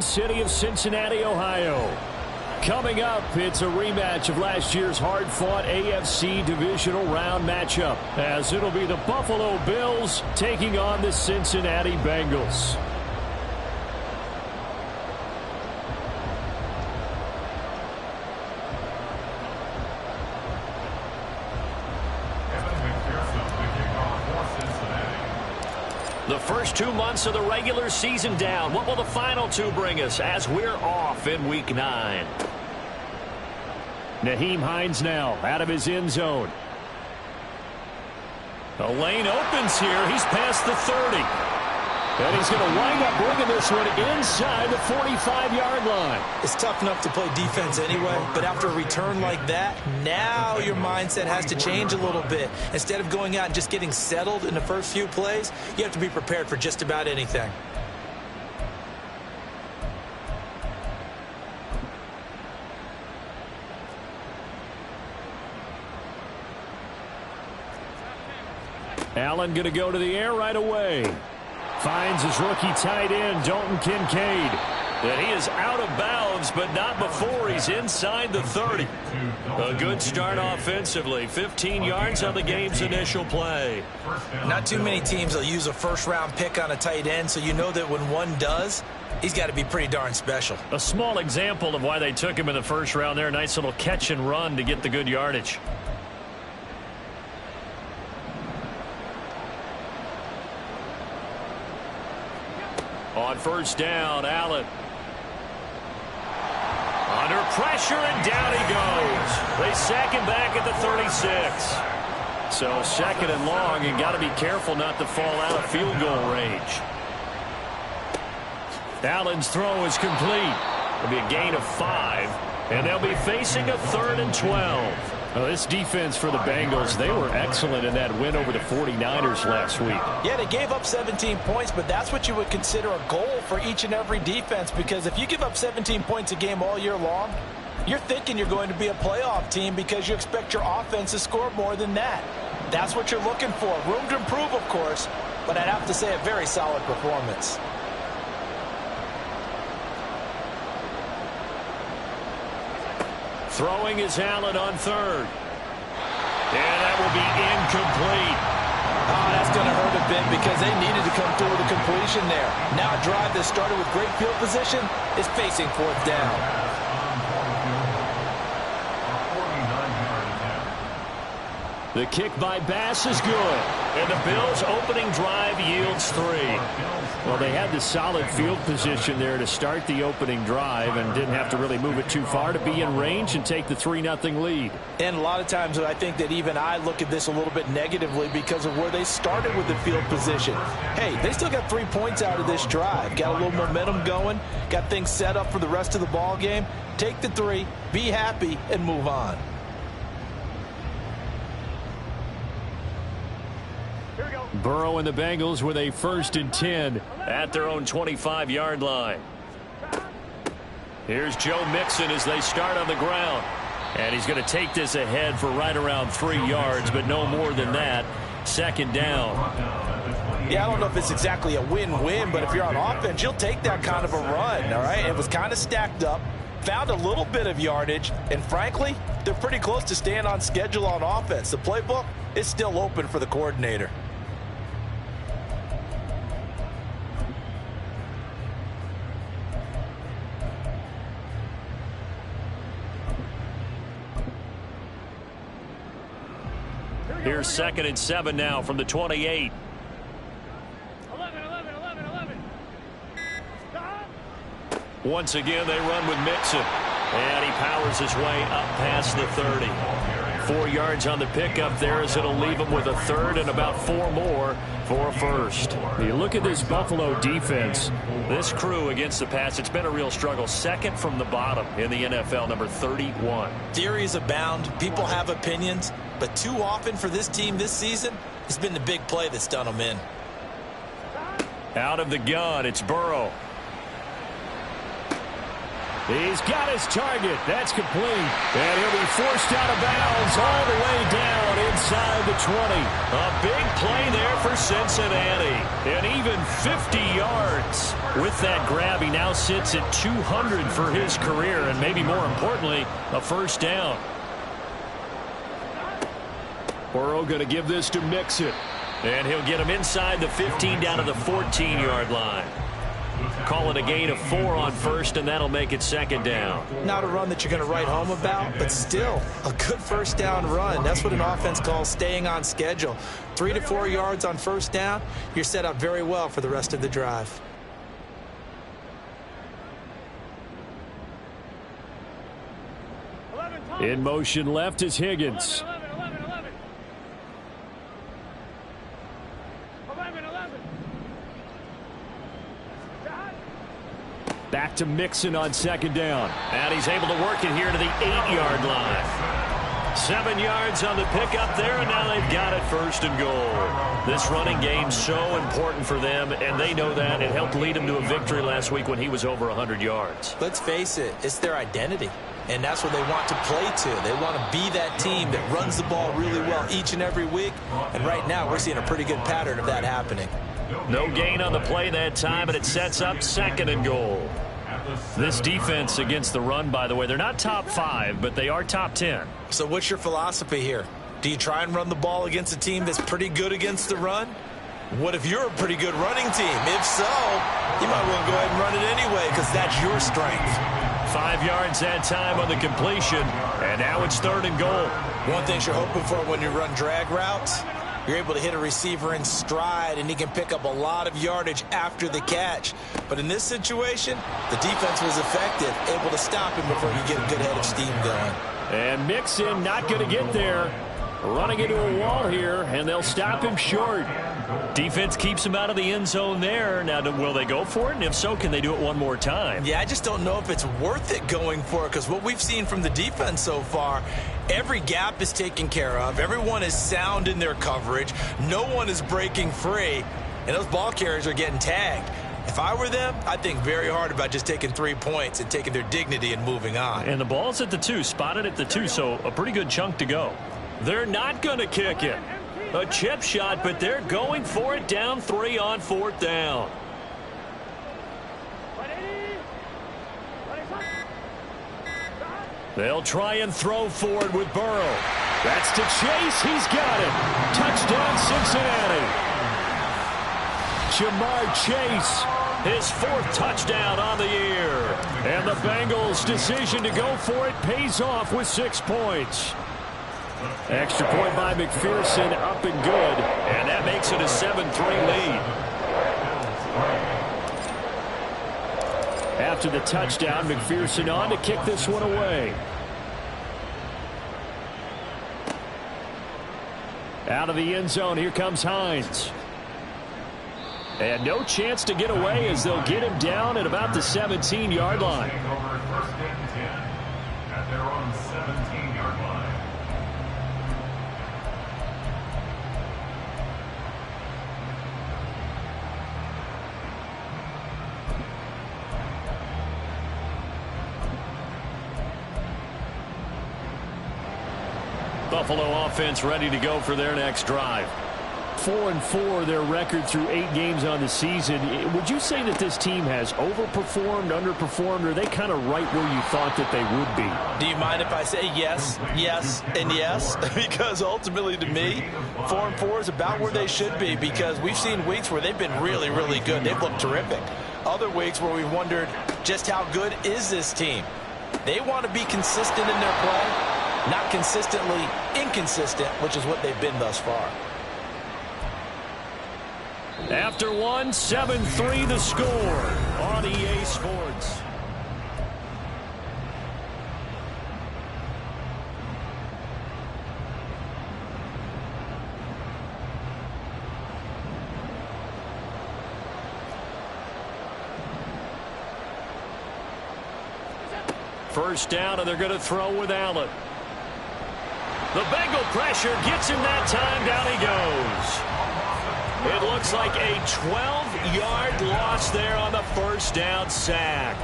City of Cincinnati, Ohio. Coming up, it's a rematch of last year's hard-fought AFC divisional round matchup, as it'll be the Buffalo Bills taking on the Cincinnati Bengals. The first 2 months of the regular season down. What will the final two bring us as we're off in Week 9? Nyheim Hines now out of his end zone. The lane opens here. He's past the 30. And he's going to wind up bringing this one inside the 45-yard line. It's tough enough to play defense anyway, but after a return like that, now your mindset has to change a little bit. Instead of going out and just getting settled in the first few plays, you have to be prepared for just about anything. Allen going to go to the air right away. Finds his rookie tight end, Dalton Kincaid. And he is out of bounds, but not before he's inside the 30. A good start offensively. 15 yards on the game's initial play. Not too many teams will use a first-round pick on a tight end, so you know that when one does, he's got to be pretty darn special. A small example of why they took him in the first round there. Nice little catch and run to get the good yardage. On first down, Allen. Under pressure, and down he goes. They sack him back at the 36. So second and long, you got to be careful not to fall out of field goal range. Allen's throw is complete. It'll be a gain of 5, and they'll be facing a 3rd and 12. Well, this defense for the Bengals, they were excellent in that win over the 49ers last week. Yeah, they gave up 17 points, but that's what you would consider a goal for each and every defense, because if you give up 17 points a game all year long, you're thinking you're going to be a playoff team because you expect your offense to score more than that. That's what you're looking for. Room to improve, of course, but I'd have to say a very solid performance. Throwing is Allen on 3rd. And that will be incomplete. Oh, that's going to hurt a bit because they needed to come through with a completion there. Now a drive that started with great field position is facing 4th down. The kick by Bass is good. And the Bills' opening drive yields 3. Well, they had the solid field position there to start the opening drive and didn't have to really move it too far to be in range and take the 3-0 lead. And a lot of times I think that even I look at this a little bit negatively because of where they started with the field position. Hey, they still got 3 points out of this drive. Got a little momentum going. Got things set up for the rest of the ball game. Take the 3, be happy, and move on. Burrow and the Bengals with a 1st and 10 at their own 25-yard line. Here's Joe Mixon as they start on the ground. And he's going to take this ahead for right around 3 yards, but no more than that. 2nd down. Yeah, I don't know if it's exactly a win-win, but if you're on offense, you'll take that kind of a run, all right? It was kind of stacked up, found a little bit of yardage, and frankly, they're pretty close to staying on schedule on offense. The playbook is still open for the coordinator. Here's 2nd and 7 now from the 28. 11. Once again, they run with Mixon. And he powers his way up past the 30. 4 yards on the pickup there as it'll leave him with a 3rd and about 4 more for a 1st. You look at this Buffalo defense. This crew against the pass, it's been a real struggle. 2nd from the bottom in the NFL, number 31. Theories abound. People have opinions. But too often for this team this season, it's been the big play that's done them in. Out of the gun, it's Burrow. He's got his target. That's complete. And he'll be forced out of bounds all the way down inside the 20. A big play there for Cincinnati. And even 50 yards. With that grab, he now sits at 200 for his career. And maybe more importantly, a first down. Burrow going to give this to Mixon. And he'll get him inside the 15 down to the 14-yard line. Call it a gain of 4 on first, and that'll make it second down. Not a run that you're going to write home about, but still a good first down run. That's what an offense calls staying on schedule. 3 to 4 yards on first down, you're set up very well for the rest of the drive. In motion left is Higgins. Back to Mixon on second down. And he's able to work it here to the 8-yard line. 7 yards on the pickup there, and now they've got it first and goal. This running game's so important for them, and they know that. It helped lead them to a victory last week when he was over 100 yards. Let's face it, it's their identity. And that's what they want to play to. They want to be that team that runs the ball really well each and every week. And right now, we're seeing a pretty good pattern of that happening. No gain on the play that time, and it sets up second and goal. This defense against the run, by the way, they're not top 5, but they are top 10. So what's your philosophy here? Do you try and run the ball against a team that's pretty good against the run? What if you're a pretty good running team? If so, you might well go ahead and run it anyway because that's your strength. 5 yards that time on the completion, and now it's third and goal. One thing you're hoping for when you run drag routes, you're able to hit a receiver in stride, and he can pick up a lot of yardage after the catch. But in this situation, the defense was effective, able to stop him before you get a good head of steam going. And Mixon not going to get there. Running into a wall here, and they'll stop him short. Defense keeps him out of the end zone there. Now, will they go for it? And if so, can they do it one more time? Yeah, I just don't know if it's worth it going for it because what we've seen from the defense so far, every gap is taken care of. Everyone is sound in their coverage. No one is breaking free, and those ball carriers are getting tagged. If I were them, I'd think very hard about just taking 3 points and taking their dignity and moving on. And the ball's at the 2, spotted at the 2, so a pretty good chunk to go. They're not going to kick it. A chip shot, but they're going for it down 3 on 4th down. They'll try and throw forward with Burrow. That's to Chase. He's got it. Touchdown, Cincinnati. Jamar Chase, his 4th touchdown on the year. And the Bengals' decision to go for it pays off with 6 points. Extra point by McPherson, up and good. And that makes it a 7-3 lead. After the touchdown, McPherson on to kick this one away. Out of the end zone, here comes Hines. And no chance to get away as they'll get him down at about the 17-yard line. At their own 17-yard line. Buffalo offense ready to go for their next drive. 4-4 their record through 8 games on the season. Would you say that this team has overperformed, underperformed, or are they kind of right where you thought that they would be? Do you mind if I say yes, yes, and yes? Because ultimately to me, 4-4 is about where they should be because we've seen weeks where they've been really, really good. They've looked terrific. Other weeks where we wondered just how good is this team? They want to be consistent in their play, not consistently inconsistent, which is what they've been thus far. After 1, 7-3 the score on EA Sports. First down, and they're going to throw with Allen. The Bengal pressure gets him that time. Down he goes. It looks like a 12-yard loss there on the first down sack.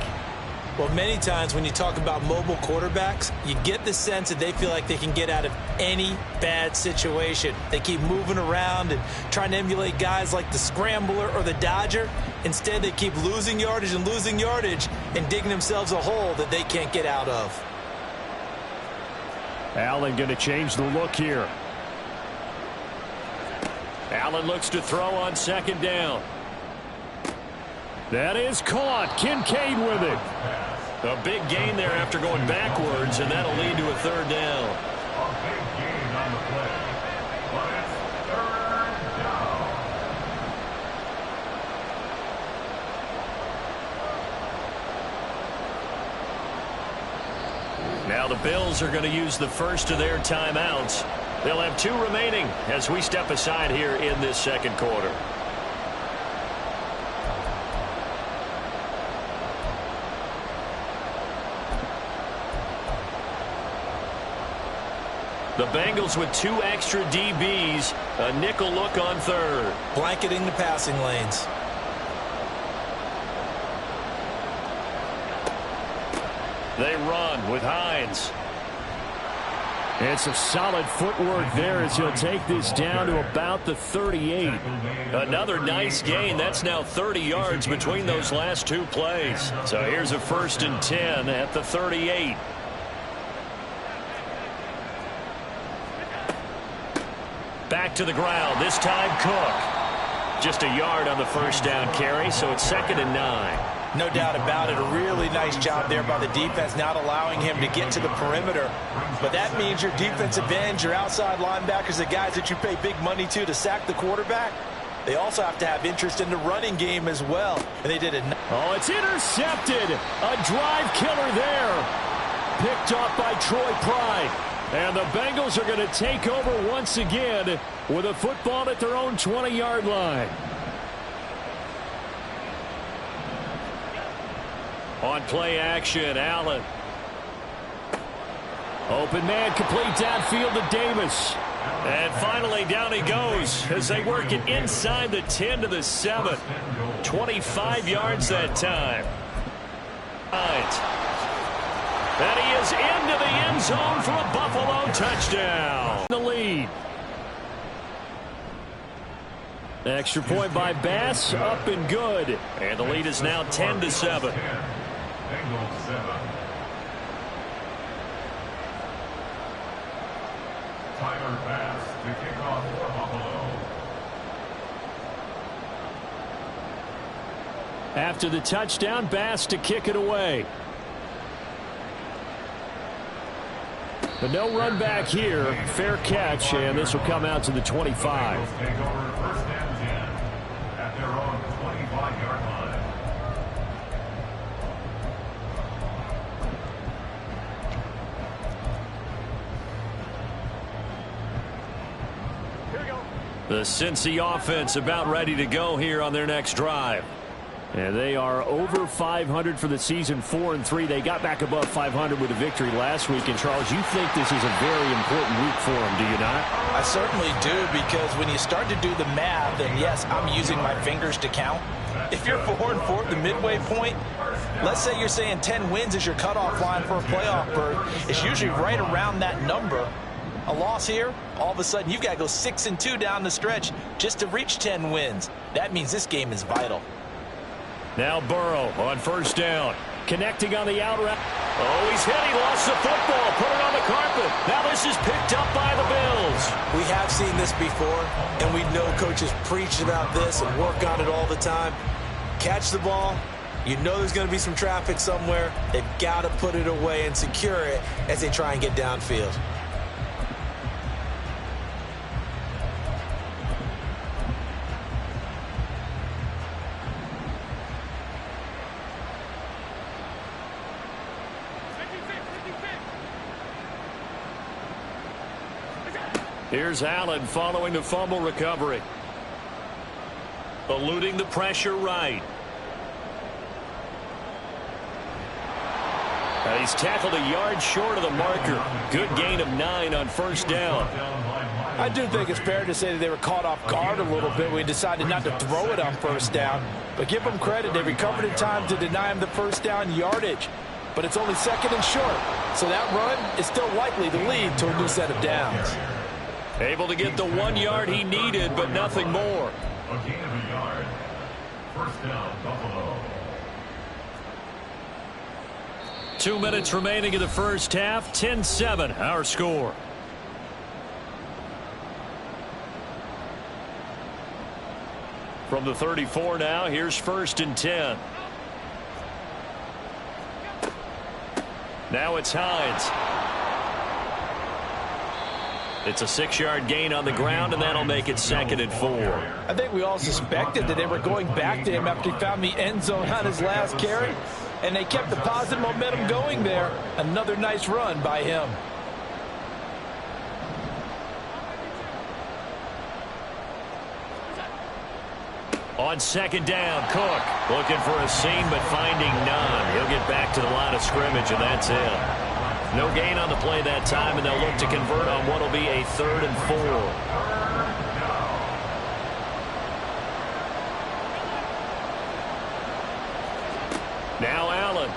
Well, many times when you talk about mobile quarterbacks, you get the sense that they feel like they can get out of any bad situation. They keep moving around and trying to emulate guys like the Scrambler or the Dodger. Instead, they keep losing yardage and digging themselves a hole that they can't get out of. Allen going to change the look here. Allen looks to throw on second down. That is caught. Kincaid with it. A big gain there after going backwards, and that'll lead to a third down. A big gain on the play, but it's third down. Now the Bills are going to use the first of their timeouts. They'll have 2 remaining as we step aside here in this second quarter. The Bengals with 2 extra DBs, a nickel look on third. Blanketing the passing lanes. They run with Hines. It's a solid footwork there as he'll take this down to about the 38. Another nice gain. That's now 30 yards between those last 2 plays. So here's a 1st and 10 at the 38. Back to the ground. This time Cook. Just a yard on the first down carry, so it's 2nd and 9. No doubt about it. A really nice job there by the defense, not allowing him to get to the perimeter. But that means your defensive ends, your outside linebackers, the guys that you pay big money to sack the quarterback, they also have to have interest in the running game as well. And they did it. Oh, it's intercepted. A drive killer there. Picked off by Troy Pride. And the Bengals are going to take over once again with a football at their own 20-yard line. On play action, Allen. Open man, complete downfield to Davis. And finally, down he goes as they work it inside the 10 to the 7. 25 yards that time. And he is into the end zone for a Buffalo touchdown. The lead. Extra point by Bass, up and good. And the lead is now 10 to 7. Bengals 7. Tyler Bass to kick off for Buffalo. After the touchdown, Bass to kick it away. But no run back here. Fair catch, and this will come out to the 25. Bengals take over 1st and 10 at their own 25-yard line. The Cincy offense about ready to go here on their next drive. And they are over 500 for the season, 4-3. They got back above 500 with a victory last week. And, Charles, you think this is a very important week for them, do you not? I certainly do, because when you start to do the math, and yes, I'm using my fingers to count. If you're 4-4 at the midway point, let's say you're saying 10 wins is your cutoff line for a playoff berth. It's usually right around that number. A loss here, all of a sudden you've got to go 6-2 down the stretch just to reach 10 wins. That means this game is vital. Now Burrow on 1st down. Connecting on the out route. Oh, he's hit. He lost the football. Put it on the carpet. Now this is picked up by the Bills. We have seen this before, and we know coaches preach about this and work on it all the time. Catch the ball. You know there's going to be some traffic somewhere. They've got to put it away and secure it as they try and get downfield. Here's Allen following the fumble recovery. Eluding the pressure right. He's tackled a yard short of the marker. Good gain of 9 on 1st down. I do think it's fair to say that they were caught off guard a little bit. We decided not to throw it on 1st down. But give them credit. They recovered in time to deny him the 1st down yardage. but it's only second and short. So that run is still likely to lead to a new set of downs. Able to get the 1 yard he needed, but nothing more. A gain of a yard. First down, Buffalo. 2 minutes remaining in the first half. 10-7, our score. From the 34 now, here's 1st and 10. Now it's Hines. It's a 6-yard gain on the ground, and that'll make it 2nd and 4. I think we all suspected that they were going back to him after he found the end zone on his last carry, and they kept the positive momentum going there. Another nice run by him. On 2nd down, Cook looking for a seam but finding none. He'll get back to the line of scrimmage, and that's it. No gain on the play that time, and they'll look to convert on what will be a 3rd and 4. Now Allen.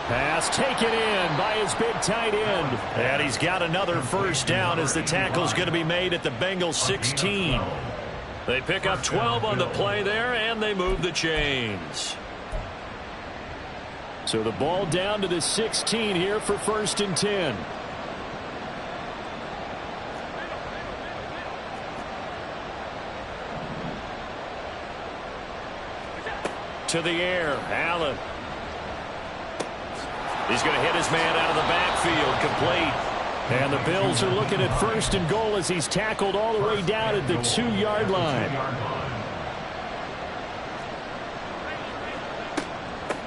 Pass taken in by his big tight end. And he's got another first down as the tackle's going to be made at the Bengals 16. They pick up 12 on the play there, and they move the chains. So the ball down to the 16 here for 1st and 10. To the air, Allen. He's going to hit his man out of the backfield, complete. And the Bills are looking at 1st and goal as he's tackled all the way down at the 2-yard line.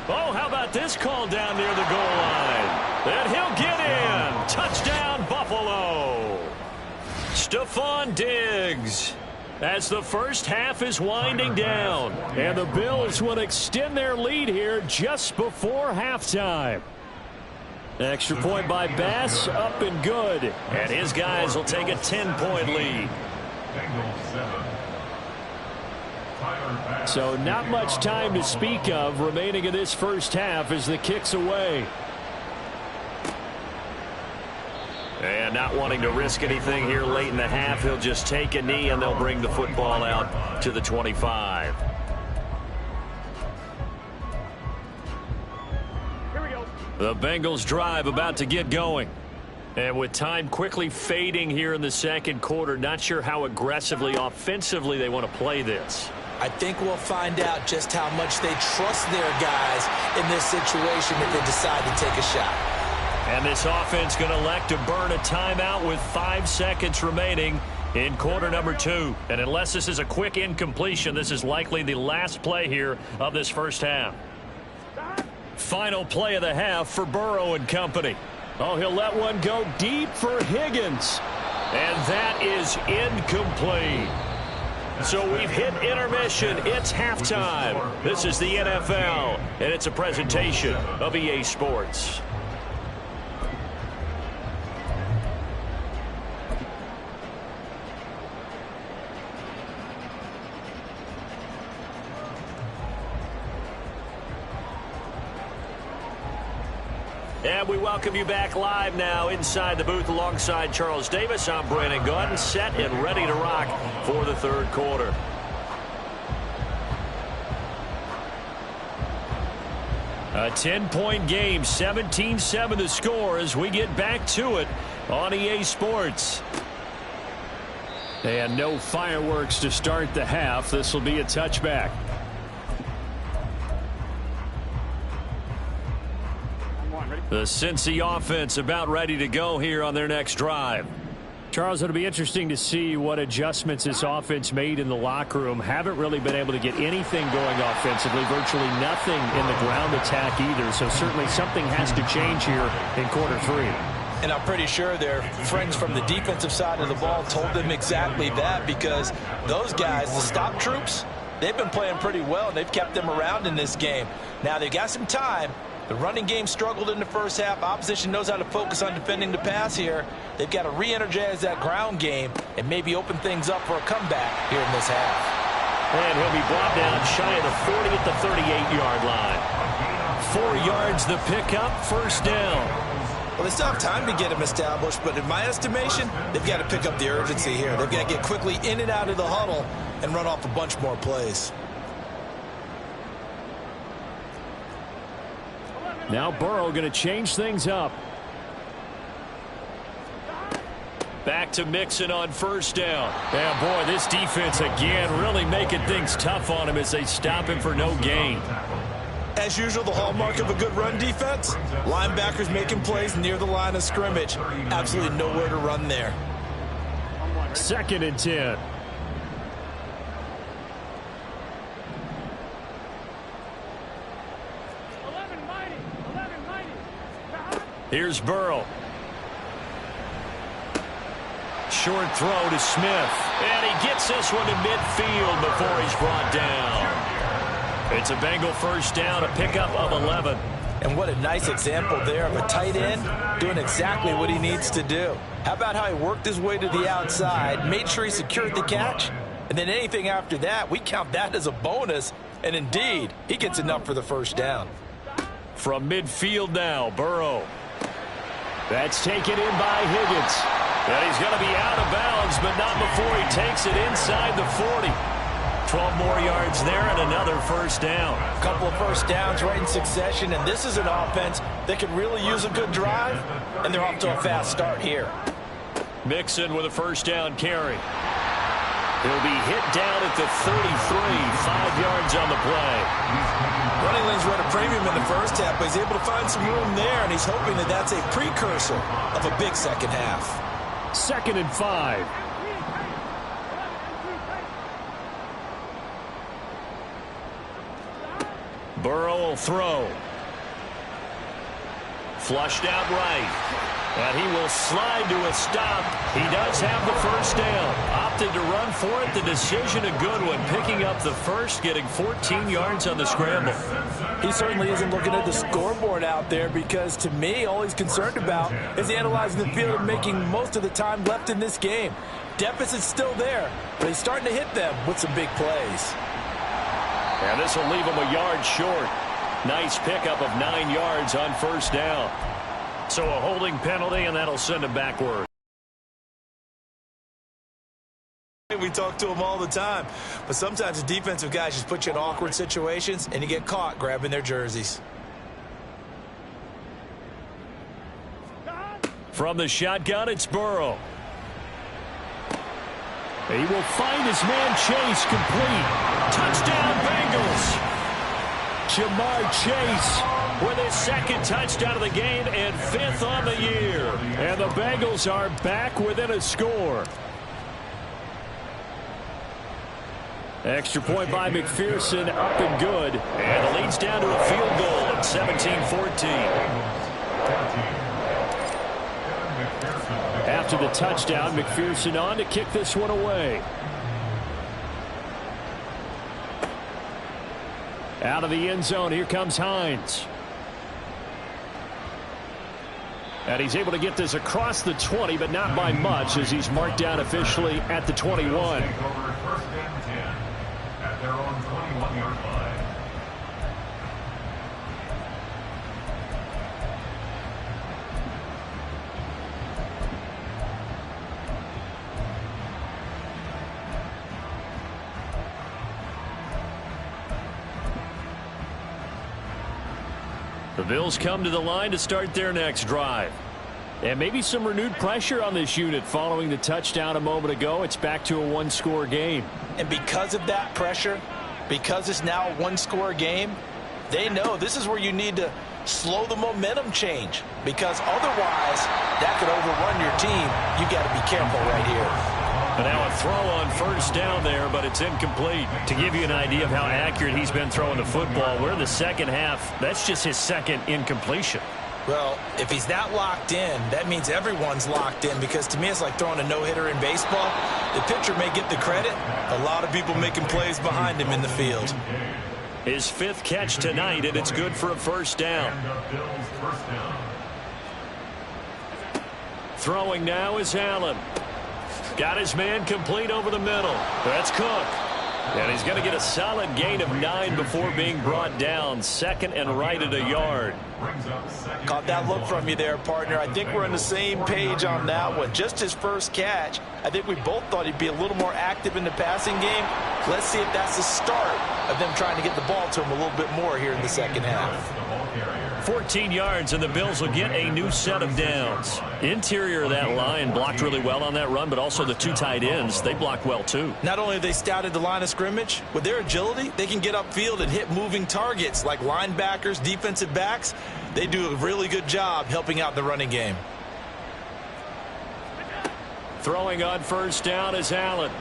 Oh, how about this call down near the goal line? And he'll get in. Touchdown, Buffalo. Stephon Diggs. As the first half is winding down. And the Bills will extend their lead here just before halftime. Extra point by Bass, up and good. And his guys will take a 10-point lead. Bengals 7. So not much time to speak of remaining in this first half as the kick's away. And not wanting to risk anything here late in the half, he'll just take a knee and they'll bring the football out to the 25. Here we go. The Bengals drive about to get going. And with time quickly fading here in the second quarter, not sure how aggressively, offensively they want to play this. I think we'll find out just how much they trust their guys in this situation if they decide to take a shot. And this offense going to elect to burn a timeout with 5 seconds remaining in quarter number 2. And unless this is a quick incompletion, this is likely the last play here of this first half. Final play of the half for Burrow and company. Oh, he'll let one go deep for Higgins. And that is incomplete. So we've hit intermission. It's halftime. This is the NFL, and it's a presentation of EA Sports. And we welcome you back live now inside the booth alongside Charles Davis. I'm Brandon Gaudin, set and ready to rock for the third quarter. A 10-point game, 17-7 the score as we get back to it on EA Sports. And no fireworks to start the half. This will be a touchback. The Cincy offense about ready to go here on their next drive. Charles, it'll be interesting to see what adjustments this offense made in the locker room. Haven't really been able to get anything going offensively, virtually nothing in the ground attack either. So certainly something has to change here in quarter 3. And I'm pretty sure their friends from the defensive side of the ball told them exactly that, because those guys, the stop troops, they've been playing pretty well, and they've kept them around in this game. Now they've got some time. The running game struggled in the first half. Opposition knows how to focus on defending the pass here. They've got to re-energize that ground game and maybe open things up for a comeback here in this half. And he'll be brought down shy of the 40 at the 38-yard line. 4 yards the pickup, first down. Well, they still have time to get him established, but in my estimation, they've got to pick up the urgency here. They've got to get quickly in and out of the huddle and run off a bunch more plays. Now Burrow going to change things up. Back to Mixon on first down. Yeah, boy, this defense again really making things tough on him as they stop him for no gain. As usual, the hallmark of a good run defense, linebackers making plays near the line of scrimmage. Absolutely nowhere to run there. 2nd and 10. Here's Burrow. Short throw to Smith. And he gets this one to midfield before he's brought down. It's a Bengal first down, a pickup of 11. And what a nice example there of a tight end doing exactly what he needs to do. How about how he worked his way to the outside, made sure he secured the catch, and then anything after that, we count that as a bonus. And indeed, he gets enough for the first down. From midfield now, Burrow. That's taken in by Higgins. And he's going to be out of bounds, but not before he takes it inside the 40. 12 more yards there and another first down. A couple of first downs right in succession, and this is an offense that could really use a good drive, and they're off to a fast start here. Mixon with a first down carry. He'll be hit down at the 33, 5 yards on the play. Running lanes run a premium in the first half, but he's able to find some room there, and he's hoping that that's a precursor of a big second half. 2nd and 5. Burrow will throw. Flushed out right. And he will slide to a stop. He does have the first down. Opted to run for it. The decision a good one. Picking up the first, getting 14 yards on the scramble. He certainly isn't looking at the scoreboard out there because, to me, all he's concerned about is analyzing the field and making most of the time left in this game. Deficit's still there, but he's starting to hit them with some big plays. And this will leave him a yard short. Nice pickup of 9 yards on first down. So a holding penalty, and that'll send him backward. We talk to them all the time, but sometimes the defensive guys just put you in awkward situations, and you get caught grabbing their jerseys. From the shotgun, it's Burrow. He will find his man Chase complete. Touchdown, Bengals. Jamar Chase with his 2nd touchdown of the game and 5th on the year. And the Bengals are back within a score. Extra point by McPherson, up and good. And the lead's down to a field goal at 17-14. After the touchdown, McPherson on to kick this one away. Out of the end zone, here comes Hines. And he's able to get this across the 20, but not by much, as he's marked down officially at the 21. At their own 21-yard line. The Bills come to the line to start their next drive. And maybe some renewed pressure on this unit following the touchdown a moment ago. It's back to a one-score game. And because of that pressure, because it's now a one-score game, they know this is where you need to slow the momentum change, because otherwise that could overrun your team. You got to be careful right here. And now a throw on first down there, but it's incomplete. To give you an idea of how accurate he's been throwing the football, we're in the second half. That's just his 2nd incompletion. Well, if he's that locked in, that means everyone's locked in, because to me it's like throwing a no-hitter in baseball. The pitcher may get the credit. A lot of people making plays behind him in the field. His 5th catch tonight, and it's good for a first down. Throwing now is Allen. Got his man complete over the middle. That's Cook. And he's going to get a solid gain of 9 before being brought down. Second and right at a yard. Caught that look from you there, partner. I think we're on the same page on that one. Just his first catch. I think we both thought he'd be a little more active in the passing game. Let's see if that's the start of them trying to get the ball to him a little bit more here in the second half. 14 yards, and the Bills will get a new set of downs. Interior of that line blocked really well on that run, but also the 2 tight ends, they blocked well too. Not only have they scouted the line of scrimmage, with their agility, they can get upfield and hit moving targets like linebackers, defensive backs. They do a really good job helping out the running game. Throwing on first down is Allen.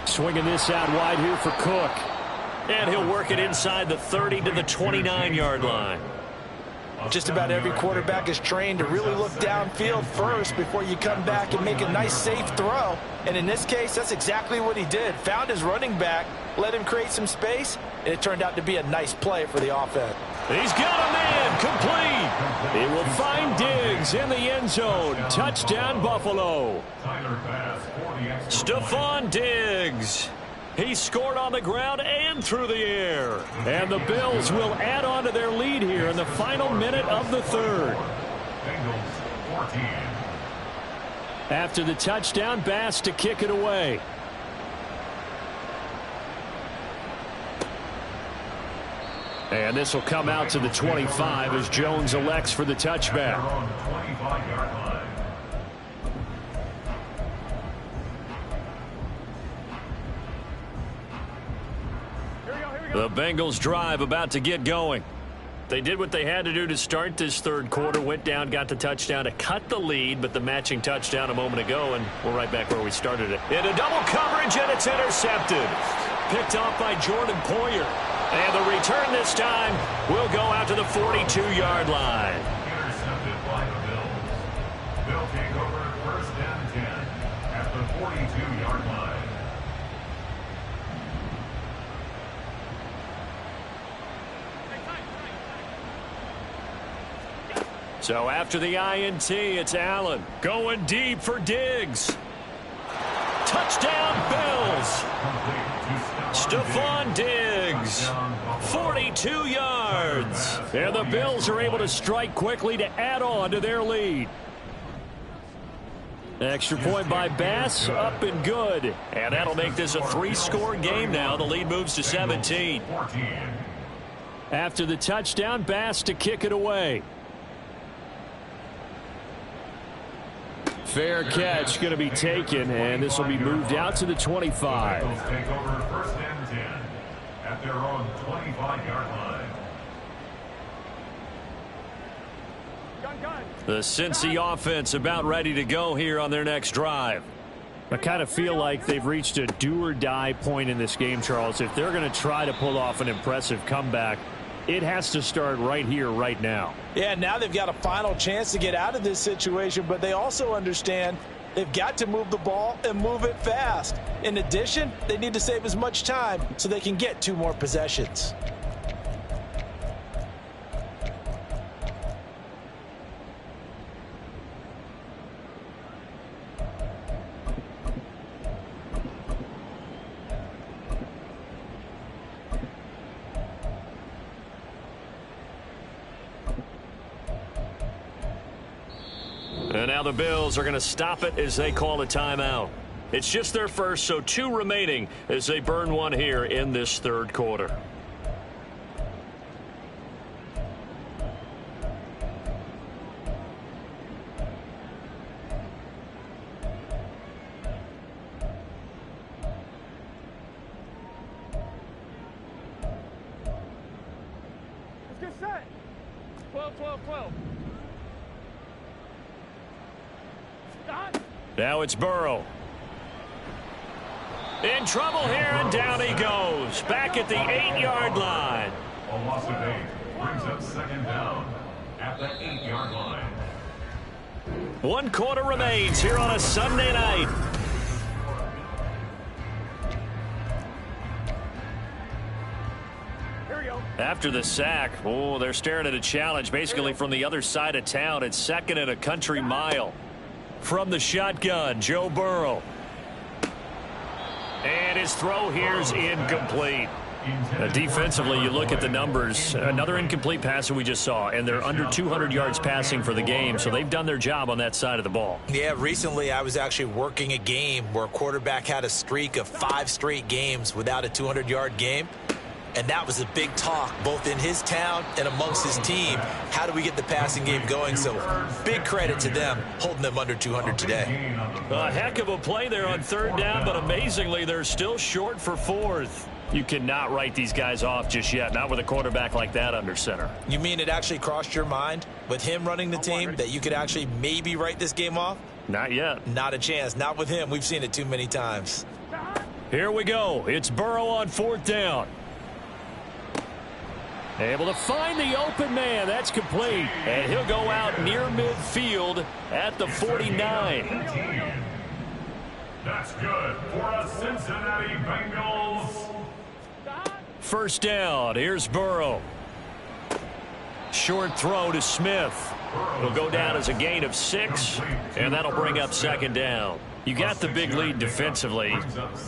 Swinging this out wide here for Cook. And he'll work it inside the 30 to the 29-yard line. Just about every quarterback is trained to really look downfield first before you come back and make a nice, safe throw. And in this case, that's exactly what he did. Found his running back, let him create some space, and it turned out to be a nice play for the offense. He's got a man complete. He will find Diggs in the end zone. Touchdown, Buffalo. Stephon Diggs. He scored on the ground and through the air. And the Bills will add on to their lead here in the final minute of the third. After the touchdown, Bass to kick it away. And this will come out to the 25 as Jones elects for the touchback. The Bengals drive about to get going. They did what they had to do to start this third quarter, went down, got the touchdown to cut the lead, but the matching touchdown a moment ago, and we're right back where we started it. Into double coverage, and it's intercepted. Picked off by Jordan Poyer. And the return this time will go out to the 42-yard line. Intercepted by the Bills. They'll take over first and 10 at the 42-yard line. So after the INT, it's Allen going deep for Diggs. Touchdown, Bills. Stephon Diggs, 42 yards. And the Bills are able to strike quickly to add on to their lead. Extra point by Bass, up and good. And that'll make this a 3-score game now. The lead moves to 17. After the touchdown, Bass to kick it away. Fair catch going to be taken, and this will be moved out to the 25. Bills take over first and 10 at their own 25-yard line. The Cincy offense about ready to go here on their next drive. I kind of feel like they've reached a do-or-die point in this game, Charles. If they're going to try to pull off an impressive comeback, it has to start right here, right now. Yeah, now they've got a final chance to get out of this situation, but they also understand they've got to move the ball and move it fast. In addition, they need to save as much time so they can get 2 more possessions. And now the Bills are going to stop it as they call a timeout. It's just their first, so 2 remaining as they burn one here in this third quarter. Let's get set. 12, 12, 12. Now it's Burrow. In trouble here, and down he goes. Back at the 8-yard line. A loss of 8 brings up second down at the 8-yard line. 1 quarter remains here on a Sunday night. Here we go. After the sack, they're staring at a challenge basically from the other side of town. It's 2nd and a country mile. From the shotgun, Joe Burrow. And his throw here's incomplete. Defensively, you look at the numbers. Another incomplete pass that we just saw, and they're under 200 yards passing for the game, so they've done their job on that side of the ball. Yeah, recently I was actually working a game where a quarterback had a streak of 5 straight games without a 200-yard game. And that was a big talk, both in his town and amongst his team. How do we get the passing game going? So big credit to them, holding them under 200 today. A heck of a play there on 3rd down, but amazingly, they're still short for 4th. You cannot write these guys off just yet, not with a quarterback like that under center. You mean it actually crossed your mind with him running the team that you could actually maybe write this game off? Not yet. Not a chance. Not with him. We've seen it too many times. Here we go. It's Burrow on 4th down. Able to find the open man. That's complete. And he'll go out near midfield at the 49. That's good for a Cincinnati Bengals. 1st down. Here's Burrow. Short throw to Smith. It'll go down as a gain of 6, and that'll bring up 2nd down. You got the big lead defensively.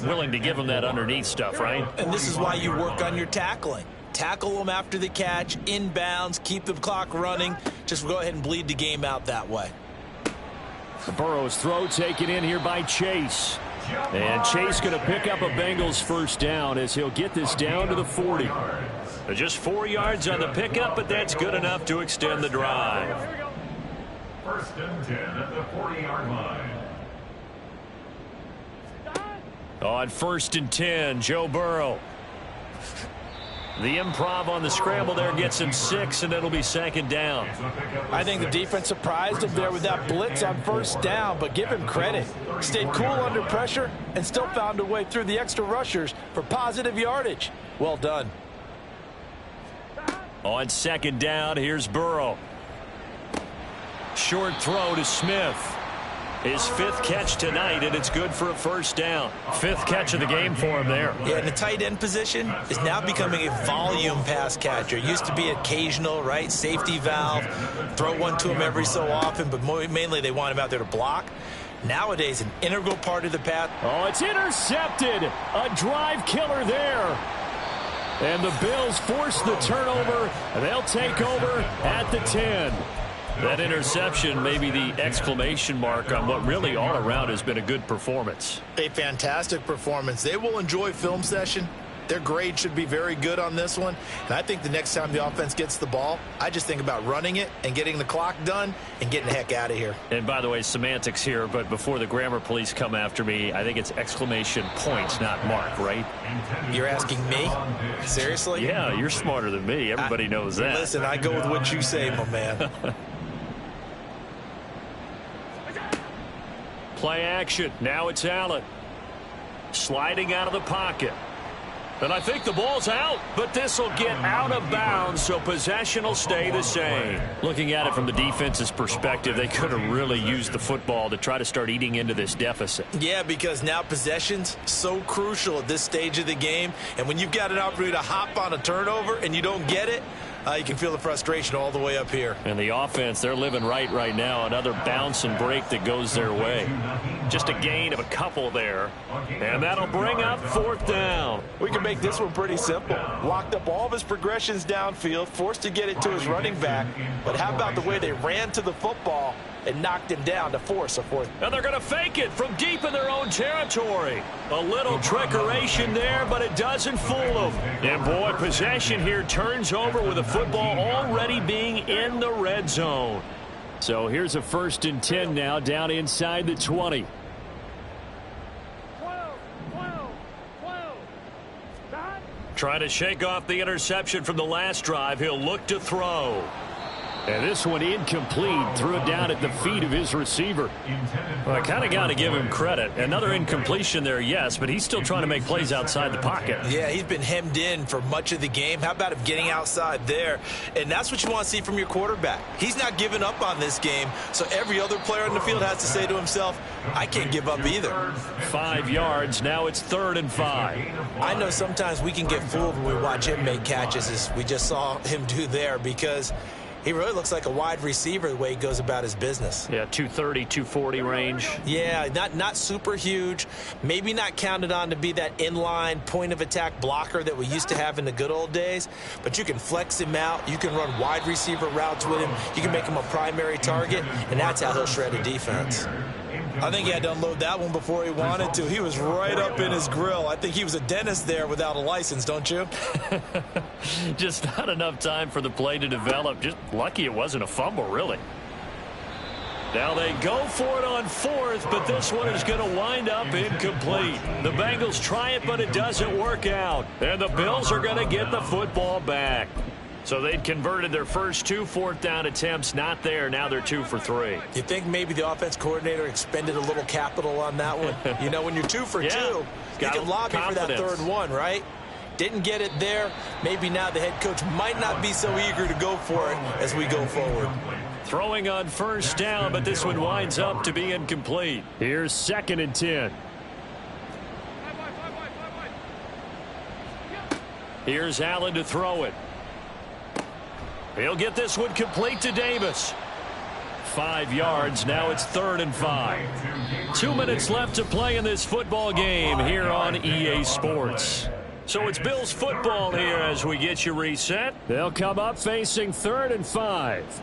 Willing to give them that underneath stuff, right? And this is why you work on your tackling. Tackle them after the catch, inbounds, keep the clock running. Just go ahead and bleed the game out that way. Burrow's throw taken in here by Chase. And Chase going to pick up a Bengals 1st down as he'll get this down to the 40. Just 4 yards on the pickup, but that's good enough to extend the drive. 1st and 10 at the 40-yard line. On 1st and 10, Joe Burrow. The improv on the scramble there gets him 6, and it'll be 2nd down. I think the defense surprised him there with that blitz on 1st down, but give him credit. Stayed cool under pressure and still found a way through the extra rushers for positive yardage. Well done. On 2nd down, here's Burrow. Short throw to Smith. His 5th catch tonight, and it's good for a 1st down. 5th catch of the game for him there. Yeah, and the tight end position is now becoming a volume pass catcher. Used to be occasional, right? Safety valve. Throw one to him every so often, but mainly they want him out there to block. Nowadays, an integral part of the pass. Oh, it's intercepted. A drive killer there. And the Bills force the turnover. They'll take over at the 10. That interception may be the exclamation mark on what really all around has been a good performance. A fantastic performance. They will enjoy film session. Their grade should be very good on this one. And I think the next time the offense gets the ball, I just think about running it and getting the clock done and getting the heck out of here. And by the way, semantics here, but before the grammar police come after me, I think it's exclamation points, not mark, right? You're asking me? Seriously? Yeah, you're smarter than me. Everybody knows that. Listen, I go with what you say, my man. Play action. Now it's Allen. Sliding out of the pocket. And I think the ball's out, but this will get out of bounds, so possession will stay the same. Looking at it from the defense's perspective, they could have really used the football to try to start eating into this deficit. Yeah, because now possession's so crucial at this stage of the game, and when you've got an opportunity to hop on a turnover and you don't get it, you can feel the frustration all the way up here. And the offense, they're living right now. Another bounce and break that goes their way. Just a gain of a couple there. And that'll bring up 4th down. We can make this one pretty simple. Locked up all of his progressions downfield, forced to get it to his running back. But how about the way they ran to the football and knocked him down to force a 4th. And they're going to fake it from deep in their own territory. A little trickeration there, but it doesn't fool them. And boy, possession here turns over with the football already being in the red zone. So here's a 1st and 10 now, down inside the 20. 12. Trying to shake off the interception from the last drive. He'll look to throw. And this one incomplete. Threw it down at the feet of his receiver. Well, I kind of got to give him credit. Another incompletion there, yes, but he's still trying to make plays outside the pocket. Yeah, he's been hemmed in for much of the game. How about him getting outside there? And that's what you want to see from your quarterback. He's not giving up on this game, so every other player on the field has to say to himself, I can't give up either. 5 yards. Now it's 3rd and 5. I know sometimes we can get fooled when we watch him make catches, as we just saw him do there, because He really looks like a wide receiver the way he goes about his business. Yeah, 230, 240 range. Yeah, not super huge. Maybe not counted on to be that inline point-of-attack blocker that we used to have in the good old days. But you can flex him out. You can run wide receiver routes with him. You can make him a primary target, and that's how he'll shred a defense. I think he had to unload that one before he wanted to. He was right up in his grill. I think he was a dentist there without a license, don't you? Just not enough time for the play to develop. Just lucky it wasn't a fumble, really. Now they go for it on fourth, but this one is going to wind up incomplete. The Bengals try it, but it doesn't work out. And the Bills are going to get the football back. So they'd converted their first 2 fourth-down attempts, not there. Now they're 2 for 3. You think maybe the offense coordinator expended a little capital on that one? You know, when you're 2 for 2, you can lobby for that third one, right? Didn't get it there. Maybe now the head coach might not be so eager to go for it as we go forward. Throwing on first down, but this one winds up to be incomplete. Here's 2nd and 10. Here's Allen to throw it. He'll get this one complete to Davis. 5 yards. Now it's 3rd and 5. 2 minutes left to play in this football game here on EA Sports. So it's Bills football here as we get you reset. They'll come up facing 3rd and 5.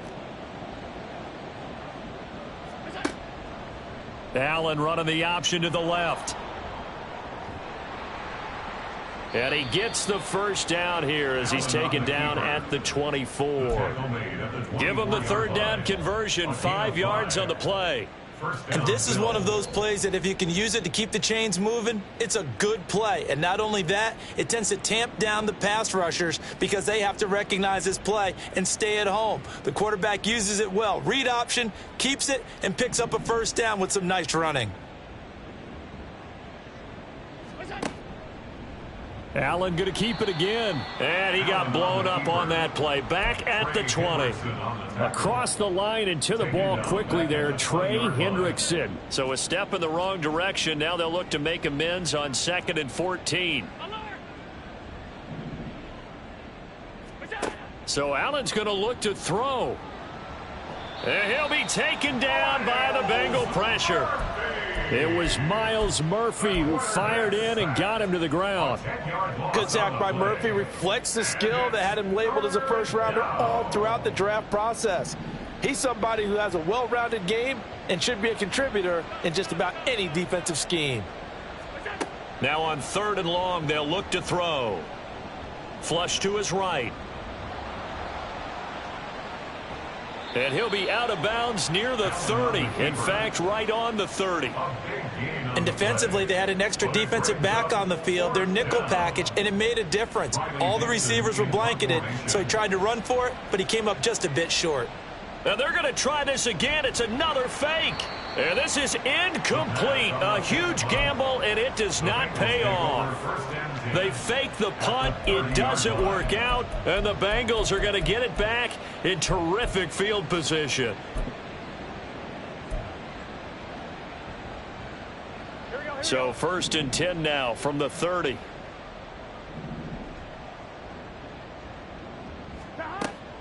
Allen running the option to the left. And he gets the first down here as he's taken down at the 24. Give him the 3rd down conversion, 5 yards on the play. And this is one of those plays that if you can use it to keep the chains moving, it's a good play. And not only that, it tends to tamp down the pass rushers because they have to recognize this play and stay at home. The quarterback uses it well. Read option, keeps it, and picks up a first down with some nice running. Allen going to keep it again. And he got blown up on that play. Back at the 20. Across the line and to the ball quickly there, Trey Hendrickson. So a step in the wrong direction. Now they'll look to make amends on 2nd and 14. So Allen's going to look to throw. And he'll be taken down by the Bengal pressure. It was Myles Murphy who fired in and got him to the ground. Good sack by Murphy. Reflects the skill that had him labeled as a first-rounder all throughout the draft process. He's somebody who has a well-rounded game and should be a contributor in just about any defensive scheme. Now on 3rd and long, they'll look to throw. Flush to his right. And he'll be out of bounds near the 30. In fact, right on the 30. And defensively, they had an extra defensive back on the field, their nickel package, and it made a difference. All the receivers were blanketed, so he tried to run for it, but he came up just a bit short. Now they're going to try this again. It's another fake. And this is incomplete. A huge gamble, and it does not pay off. They fake the punt. It doesn't work out. And the Bengals are going to get it back in terrific field position. So 1st and 10 now from the 30.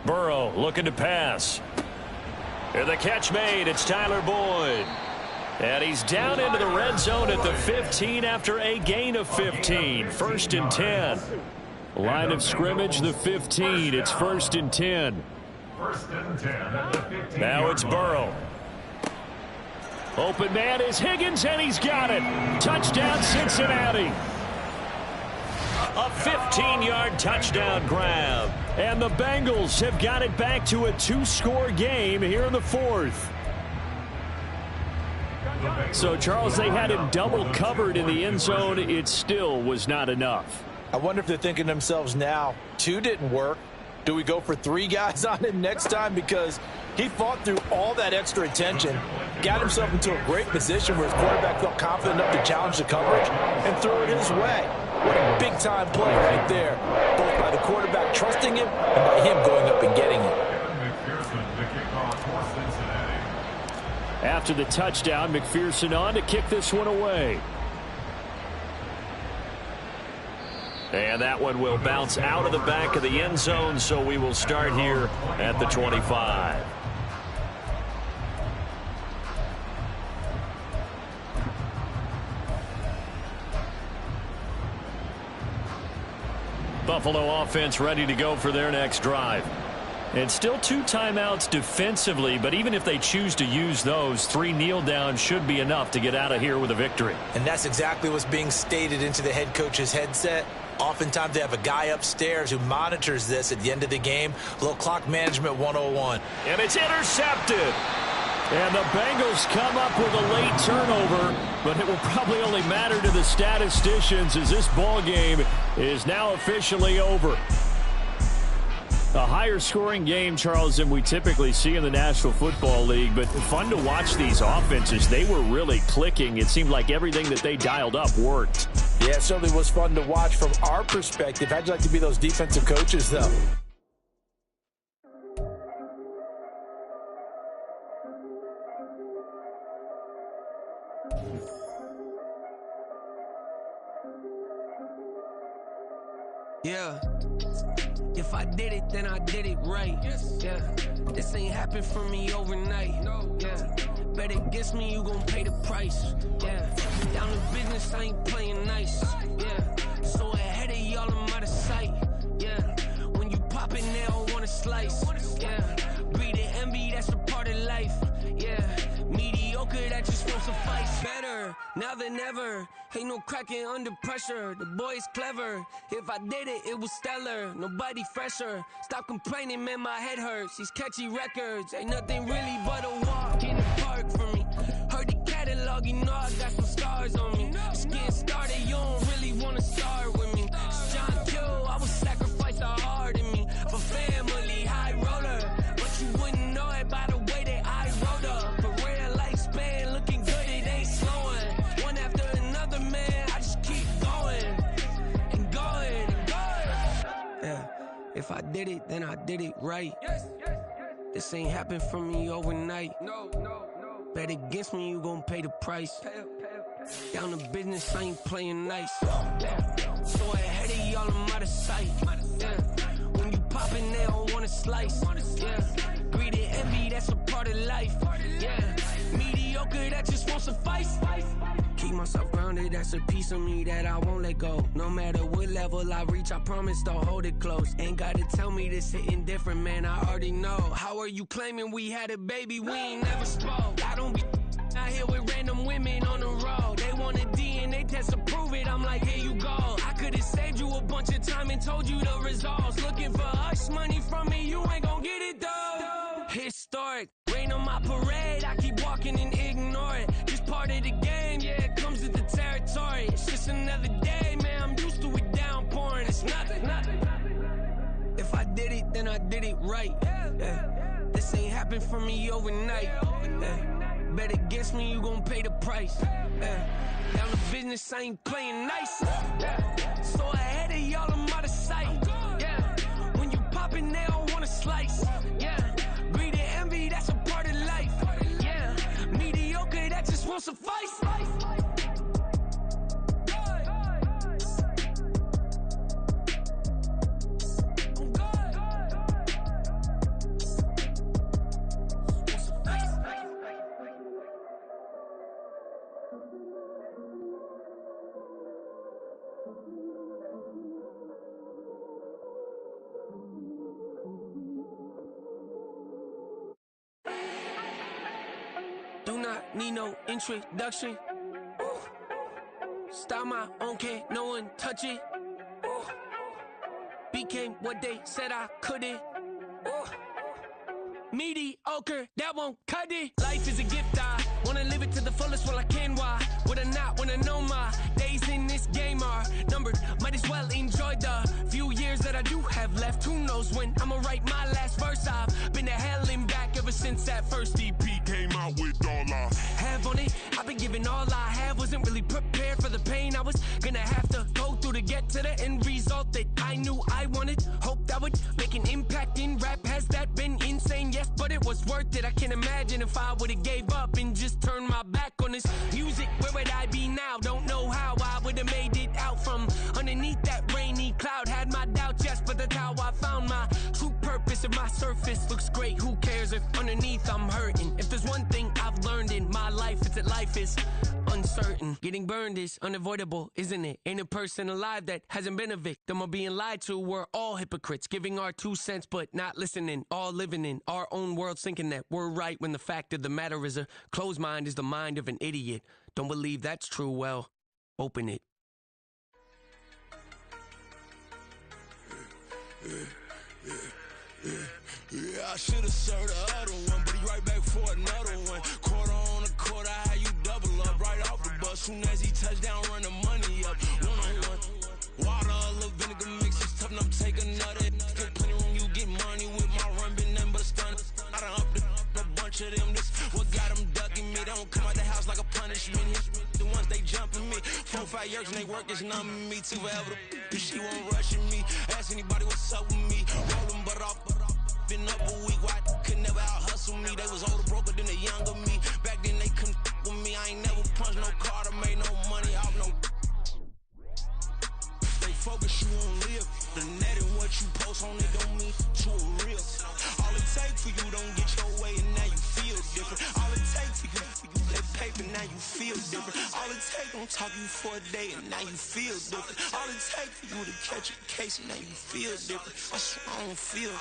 Burrow looking to pass. And the catch made. It's Tyler Boyd. And he's down into the red zone at the 15 after a gain of 15. 1st and 10. Line of scrimmage, the 15. It's 1st and 10. Now it's Burrow. Open man is Higgins, and he's got it. Touchdown, Cincinnati. A 15-yard touchdown grab. And the Bengals have got it back to a 2-score game here in the 4th. So, Charles, they had him double covered in the end zone. It still was not enough. I wonder if they're thinking to themselves now, 2 didn't work. Do we go for 3 guys on him next time? Because he fought through all that extra attention, got himself into a great position where his quarterback felt confident enough to challenge the coverage and throw it his way. What a big-time play right there, both by the quarterback trusting him and by him going up and getting it. After the touchdown, McPherson on to kick this one away. And that one will bounce out of the back of the end zone, so we will start here at the 25. Buffalo offense ready to go for their next drive. And still 2 timeouts defensively, but even if they choose to use those, 3 kneel downs should be enough to get out of here with a victory. And that's exactly what's being stated into the head coach's headset. Oftentimes they have a guy upstairs who monitors this at the end of the game. A little clock management 101. And it's intercepted. And the Bengals come up with a late turnover, but it will probably only matter to the statisticians as this ball game is now officially over. A higher scoring game, Charles, than we typically see in the National Football League, but fun to watch these offenses. They were really clicking. It seemed like everything that they dialed up worked. Yeah, it certainly was fun to watch from our perspective. How'd you like to be those defensive coaches, though? Yeah. If I did it, then I did it right. Yeah. This ain't happened for me overnight. Yeah. Bet against me, you gon' pay the price. Yeah. Down to business, I ain't playing nice. Yeah. So ahead of y'all, I'm out of sight. Yeah. When you pop it, they don't wanna slice. Yeah. Greed and envy, that's a part of life. Yeah. Mediocre, that just won't suffice. Better now than ever. Ain't no cracking under pressure. The boy's clever. If I did it, it was stellar. Nobody fresher. Stop complaining, man, my head hurts. These catchy records ain't nothing really but a walk in the park for me. Heard the catalog, you know I got some stars on me. Just getting started, you don't really wanna start with me. It's John Kill, I would sacrifice the heart in me for family, high roller. But you wouldn't know it by the way that I wrote up. Career lifespan looking good, it ain't slowing. One after another, man, I just keep going and going and going. Yeah, if I did it, then I did it right. This ain't happened for me overnight. No. Bet against me, you gon' pay the price. Down to business, I ain't playing nice. Yeah. So ahead of y'all, I'm out of sight. Yeah. When you poppin', they don't wanna slice. Yeah. Greed and envy, that's a part of life. Yeah. Mediocre, that just won't suffice. Keep myself grounded, that's a piece of me that I won't let go. No matter what level I reach, I promise to hold it close. Ain't gotta tell me this hitting different, man, I already know. How are you claiming we had a baby, we ain't never spoke? I don't be out here with random women on the road. They want a DNA test to prove it, I'm like, here you go. I could've saved you a bunch of time and told you the results. Looking for hush money from me, you ain't gon' get it though. Historic, rain on my parade, I keep walking and ignore it. Just part of the game, yeah, it comes with the territory. It's just another day, man, I'm used to it downpouring. It's nothing. If I did it, then I did it right. Yeah. This ain't happened for me overnight. Yeah. Bet against me, you gon' pay the price. Yeah. Down to business, I ain't playing nice. Yeah. So ahead of y'all, I'm out of sight. Yeah. When you poppin', they don't wanna slice. Yeah. Greed and envy, that's a part of life. Yeah. Mediocre, that just won't suffice. Do not need no introduction. Ooh. Style my own, can't no one touch it. Ooh. Became what they said I couldn't. Ooh. Mediocre, that won't cut it. Life is a gift, I wanna live it to the fullest while I can. Why would I not wanna know my days in this game are numbered? Might as well enjoy the few years that I do have left. Who knows when I'ma write my last verse? I've been to hell and back ever since that first EP came out with all I have on it. I've been giving all I have, wasn't really prepared for the pain I was gonna have to go through to get to the end result that I knew I wanted. Hope that would make an impact in rap. Has that been insane? Yes, but it was worth it. I can't imagine if I would've gave up and just turned my back on this music. Where would I be now? Don't know how I would've made it out from underneath that rainy surface looks great, who cares if underneath I'm hurting? If there's one thing I've learned in my life, it's that life is uncertain. Getting burned is unavoidable, isn't it? Ain't a person alive that hasn't been a victim of being lied to. We're all hypocrites, giving our 2 cents but not listening, all living in our own world, thinking that we're right when the fact of the matter is a closed mind is the mind of an idiot. Don't believe that's true? Well, open it. Yeah, I should've served the other one, but he right back for another one. Quarter on a quarter, how you double up right off the bus. Soon as he touch down, run the money up. One-on-one. Water, a little vinegar mix, it's tough enough to take another. Still plenty room, you get money with my run, been nothing but a stun. I done up a bunch of them, this what got them ducking me. They don't come out the house like a punishment. The ones they jumping me. 4 or 5 years and they work is numbing me. Too forever, she won't rushing me. Ask anybody what's up with me. Rollin' but off. Been up a week, why could never out hustle me? They was older, broker than the younger me. Back then they couldn't with me. I ain't never punched no card or made no money off no. They focus you on live. The net and what you post on it don't mean to a real. All it takes for you don't get your way and now you feel different. All it takes for you that paper, now you feel different. All it takes don't talk you for a day and now you feel different. All it takes for you to catch a case and now you feel different. I swear I don't feel.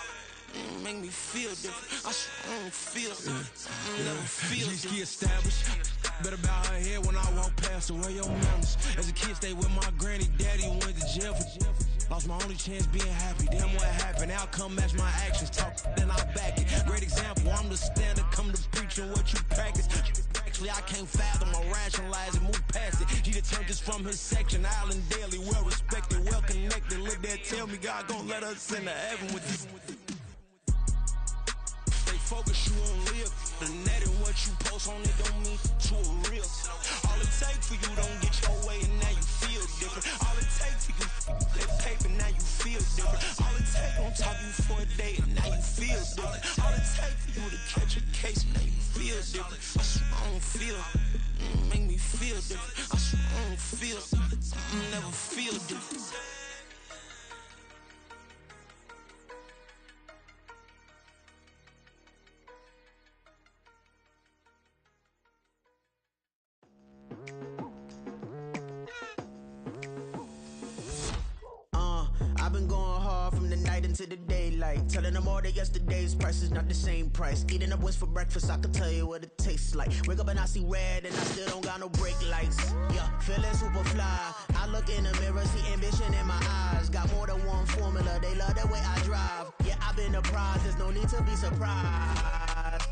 Make me feel different. I swear I don't feel. Never feel different. Get established. Better bow her head when I walk past her. Where your manners? As a kid, stayed with my granny. Daddy went to jail for lost my only chance being happy. Damn, what happened? Outcome match my actions. Talk, then I back it. Great example. I'm the standard. Come to preaching what you practice. Actually, I can't fathom or rationalize and move past it. He turned this from his section. Island daily, well respected, well connected. Look there, tell me God gon' let us into heaven with this. Focus you on live. The net and what you post on it don't mean to a real. All it takes for you don't get your way and now you feel different. All it takes for you that paper, now you feel different. All it takes don't talk you for a day and now you feel different. All it takes for you to catch a case and now you feel different. I swear I don't feel. Make me feel different. I swear I don't feel. Never feel different. I've been going hard from the night into the daylight, telling them all that yesterday's price is not the same price. Eating up wings for breakfast, I can tell you what it tastes like. Wake up and I see red and I still don't got no brake lights. Yeah, feeling super fly. I look in the mirror, see ambition in my eyes. Got more than one formula, they love the way I drive. Yeah, I've been a prize, there's no need to be surprised.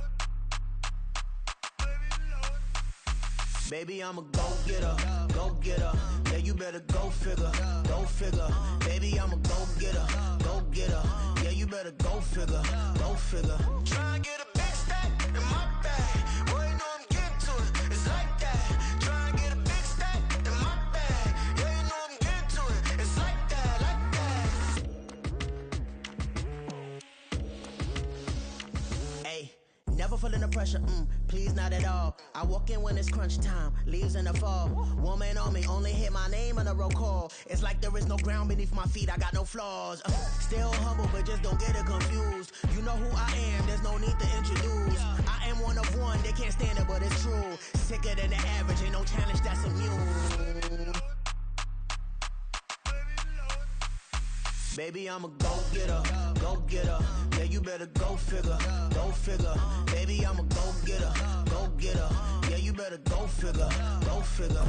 Baby, I'm a go-getter, go-getter. Yeah, you better go figure, go figure. Baby, I'm a go-getter, go-getter. Yeah, you better go figure, go figure. Try and get a big stack in my bag. Boy, you know I'm getting to it, it's like that. Try and get a big stack in my bag. Yeah, you know I'm getting to it, it's like that, like that. Hey. Never feeling the pressure, please not at all. I walk in when it's crunch time, leaves in the fall. Woman on me, only hit my name on a roll call. It's like there is no ground beneath my feet, I got no flaws. Still humble, but just don't get it confused. You know who I am, there's no need to introduce. I am one of one, they can't stand it, but it's true. Sicker than the average, ain't no challenge that's immune. Baby, I'm a go-getter, go-getter. Yeah, you better go figure, go figure. Baby, I'm a go-getter, go-getter. Yeah, you better go figure, go figure.